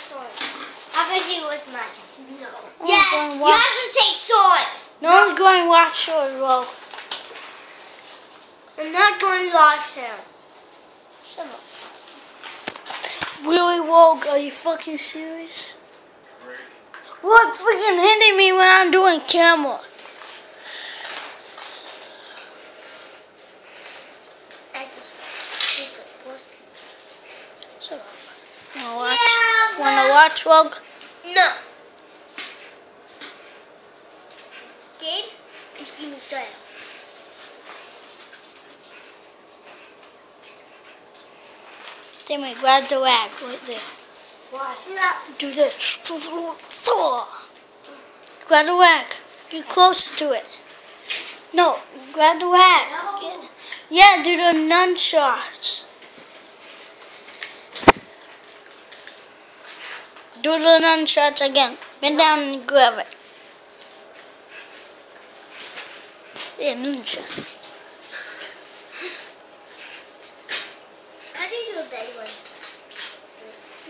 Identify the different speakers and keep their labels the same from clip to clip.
Speaker 1: swords. I bet it was my turn. No.
Speaker 2: I'm
Speaker 1: Yes,
Speaker 2: going
Speaker 1: you have to take swords.
Speaker 2: No one's going to watch Sword Roll.
Speaker 1: I'm not going to watch him.
Speaker 2: Shut up. Really, Woke? Are you fucking serious? What freaking hitting me when I'm doing camera? Shut up. Wanna watch?
Speaker 1: Yeah,
Speaker 2: Wanna watch, Rogue?
Speaker 1: No. Did? Just give me soil.
Speaker 2: Timmy, grab the rag right there.
Speaker 1: Why? No.
Speaker 2: Do this. Grab the rag. Get closer to it. No, grab the rag.
Speaker 1: No.
Speaker 2: Yeah, do the nunshots. Do the nunshots again. Bend down and grab it. Yeah, nunshots.
Speaker 1: How do you do a bad one?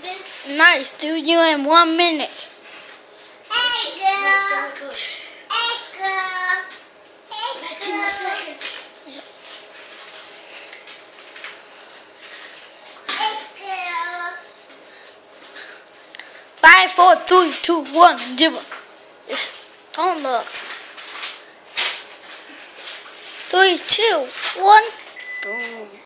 Speaker 1: This.
Speaker 2: Nice, dude. You in 1 minute.
Speaker 1: Hey, girl. Hey, girl. Hey, girl. Hey, girl.
Speaker 2: 5, 4, 3, 2, 1, 0. Don't look. 3, 2, 1. Boom.